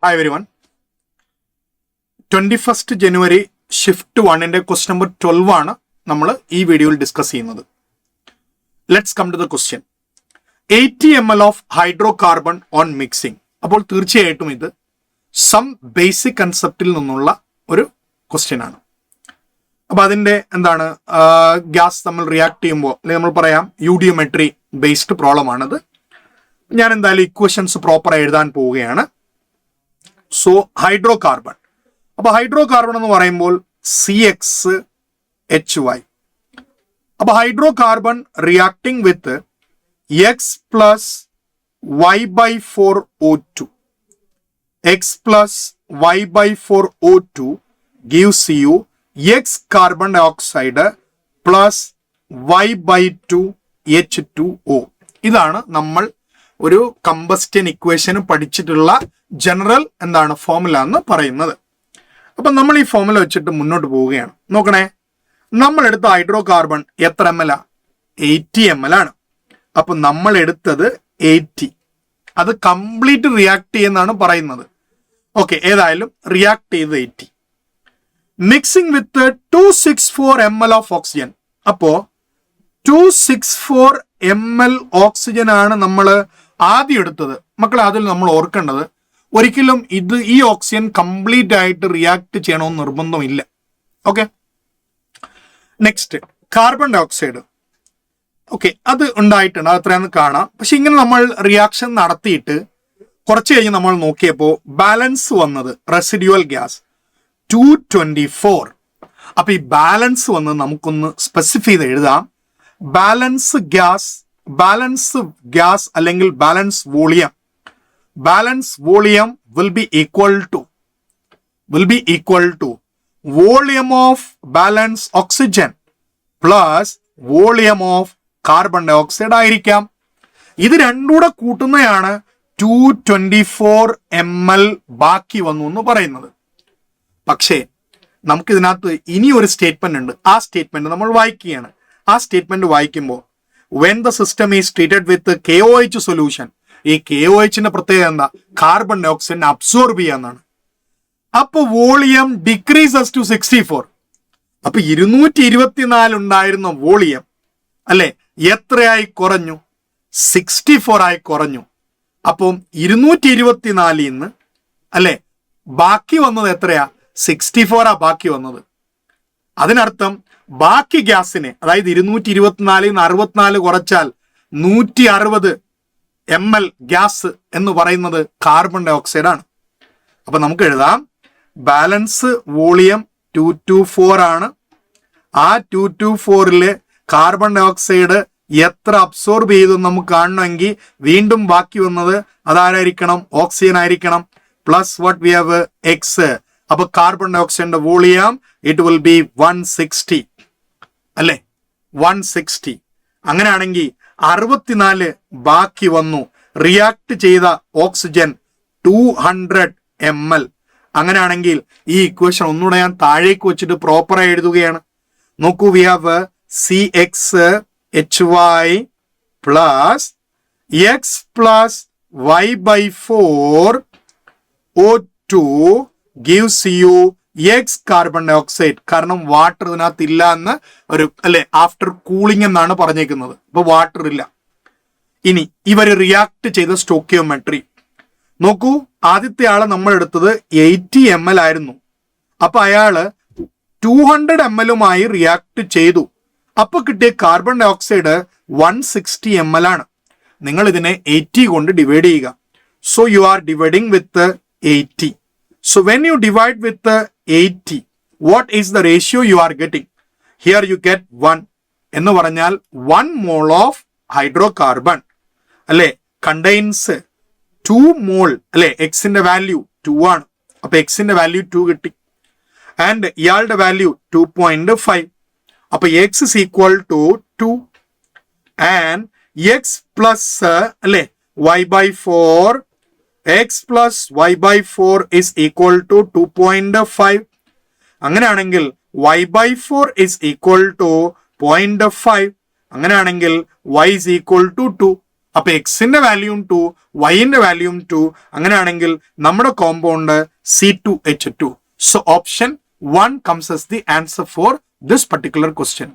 Hi everyone. 21st January shift 1 question number 12 ആണ് നമ്മൾ ഈ വീഡിയോയിൽ ഡിസ്കസ് ചെയ്യുന്നത്. Let's come to the question. 80 ml of hydrocarbon on mixing. അപ്പോൾ തീർച്ചയായിട്ടും ഇത് സം ബേസിക് കൺസെപ്റ്റിൽ നിന്നുള്ള ഒരു ക്വസ്റ്റ്യൻ ആണ്. അപ്പോൾ അതിൻ്റെ എന്താണ് ഗ്യാസ് നമ്മൾ റിയാക്ട് ചെയ്യുമ്പോൾ അല്ലെങ്കിൽ നമ്മൾ പറയാം യൂഡിയോമെട്രി ബേസ്ഡ് പ്രോബ്ലം ആണത്. ഞാൻ എന്തായാലും ഇക്വേഷൻസ് പ്രോപ്പറായി എഴുതാൻ പോവുകയാണ്. സോ ഹൈഡ്രോ കാർബൺ, അപ്പൊ ഹൈഡ്രോ കാർബൺ എന്ന് പറയുമ്പോൾ CxHy. അപ്പൊ hydro carbon reacting with X plus Y/4O2. X plus Y/4O2 gives you X carbon dioxide plus Y/2 H2O. ഇതാണ് നമ്മൾ ഒരു കമ്പസ്റ്റൻ ഇക്വേഷൻ പഠിച്ചിട്ടുള്ള ജനറൽ എന്താണ് ഫോർമുല എന്ന് പറയുന്നത്. അപ്പൊ നമ്മൾ ഈ ഫോർമുല വെച്ചിട്ട് മുന്നോട്ട് പോവുകയാണ്. നോക്കണേ, നമ്മൾ എടുത്ത ഹൈഡ്രോ കാർബൺ എത്ര ml? 80 ml ആണ്. അപ്പൊ നമ്മൾ എടുത്തത് 80, അത് കംപ്ലീറ്റ് റിയാക്ട് ചെയ്യുന്നതാണ് പറയുന്നത്. ഓക്കെ, ഏതായാലും റിയാക്ട് ചെയ്ത് 80 mixing with 264 ml of oxygen. അപ്പോ 264 ml ഓക്സിജൻ ആണ് നമ്മൾ ആദ്യം എടുത്തത്. മക്കളെ, അതിൽ നമ്മൾ ഓർക്കേണ്ടത് ഒരിക്കലും ഈ ഓക്സിജൻ കംപ്ലീറ്റ് ആയിട്ട് റിയാക്ട് ചെയ്യണമെന്ന് നിർബന്ധമില്ല. Okay, next carbon dioxide. Okay, അത് ഉണ്ടായിട്ടുണ്ട്, അത് എത്രയാണെന്ന് കാണാം. പക്ഷെ ഇങ്ങനെ നമ്മൾ റിയാക്ഷൻ നടത്തിയിട്ട് കുറച്ച് കഴിഞ്ഞ് നമ്മൾ നോക്കിയപ്പോൾ ബാലൻസ് വന്നത് റെസിഡ്യുവൽ ഗ്യാസ് 224. അപ്പൊ ഈ ബാലൻസ് വന്നത് നമുക്കൊന്ന് സ്പെസിഫൈ ചെയ്ത് എഴുതാം. ബാലൻസ് ഗ്യാസ് അല്ലെങ്കിൽ balance volume. Balance volume will be equal to volume of balance oxygen plus volume of carbon dioxide ആയിരിക്കാം. ഇത് രണ്ടുകൂടെ കൂട്ടുന്നതാണ് 224 ml ബാക്കി വന്നു എന്ന് പറയുന്നത്. പക്ഷേ നമുക്കിതിനകത്ത് ഇനി ഒരു സ്റ്റേറ്റ്മെന്റ് ഉണ്ട്. ആ സ്റ്റേറ്റ്മെന്റ് നമ്മൾ വായിക്കുകയാണ്. ആ സ്റ്റേറ്റ്മെന്റ് വായിക്കുമ്പോൾ when the system is treated with KOH solution, ഈ KOHന്റെ പ്രത്യേകത എന്താ? കാർബൺ ഡൈ ഓക്സൈഡിനെ അബ്സോർബ് ചെയ്യാന്നാണ്. അപ്പൊ വോളിയം ഡിക്രീസസ് ടു 64. അപ്പൊ 224 ഉണ്ടായിരുന്ന വോളിയം അല്ലെ എത്രയായി കുറഞ്ഞു? 64 ആയി കുറഞ്ഞു. അപ്പം 224 നിന്ന് അല്ലെ ബാക്കി വന്നത് എത്രയാ? 64 ബാക്കി വന്നത്. അതിനർത്ഥം ബാക്കി ഗ്യാസിനെ, അതായത് 224 64 കുറച്ചാൽ 160 ml ഗ്യാസ് എന്ന് പറയുന്നത് കാർബൺ ഡൈ ഓക്സൈഡ് ആണ്. അപ്പൊ നമുക്ക് എഴുതാം ബാലൻസ് വോളിയം 224 ആണ്. ആ 224 കാർബൺ ഡൈ ഓക്സൈഡ് എത്ര അബ്സോർബ് ചെയ്തു നമുക്ക് കാണണമെങ്കിൽ വീണ്ടും ബാക്കി വന്നത് അതാരായിരിക്കണം? ഓക്സിജൻ ആയിരിക്കണം. Plus what we have X. അപ്പൊ കാർബൺ ഡൈ ഓക്സൈഡിന്റെ വോളിയം ഇറ്റ് വിൽ ബി 160 അല്ലെ, 160. അങ്ങനെയാണെങ്കിൽ 64 ബാക്കി വന്നു. റിയാക്ട് ചെയ്ത ഓക്സിജൻ 200 ml. അങ്ങനെയാണെങ്കിൽ ഈ ഇക്വേഷൻ ഒന്നുകൂടെ ഞാൻ താഴേക്ക് വെച്ചിട്ട് പ്രോപ്പറായി എഴുതുകയാണ്. നോക്കൂ, we have CxHy plus X plus Y/4O2 gives you X carbon dioxide. കാരണം വാട്ടർ ഇതിനകത്ത് ഇല്ല എന്ന് ഒരു അല്ലെ ആഫ്റ്റർ കൂളിംഗ് എന്നാണ് പറഞ്ഞേക്കുന്നത്. അപ്പൊ വാട്ടർ ഇല്ല. ഇനി ഇവർ റിയാക്ട് ചെയ്ത സ്റ്റോക്കിയോമെട്രി നോക്കൂ. ആദ്യത്തെ ആള് നമ്മൾ എടുത്തത് 80 ml ആയിരുന്നു. അപ്പൊ അയാള് 200 ml റിയാക്ട് ചെയ്തു. അപ്പൊ കിട്ടിയ കാർബൺ ഡൈ ഓക്സൈഡ് 160 ml ആണ്. നിങ്ങൾ ഇതിനെ 80 കൊണ്ട് ഡിവൈഡ് ചെയ്യുക. So you are dividing with 80. So when you divide with 80, what is the ratio you are getting? Here you get 1. എന്ന് പറഞ്ഞാൽ 1 mole of hydrocarbon അല്ലെ കണ്ടെയ്ൻസ് 2 mole അല്ലെ. എക്സിന്റെ വാല്യൂ 2 ആണ്. അപ്പൊ എക്സിന്റെ വാല്യൂ 2 കിട്ടി. ആൻഡ് ഇയാളുടെ വാല്യൂ 2.5. അപ്പൊ x is equal to 2 and x plus അല്ലെ Y/4. X plus Y/4 is equal to 2.5. അങ്ങനെയാണെങ്കിൽ Y/4 is equal to 0.5. അങ്ങനെയാണെങ്കിൽ Y is equal to 2. അപ്പൊ എക്സിന്റെ വാല്യൂം 2, വൈന്റെ വാല്യൂം 2. അങ്ങനെയാണെങ്കിൽ നമ്മുടെ compound C2H2. So option 1 comes as the answer for this particular question.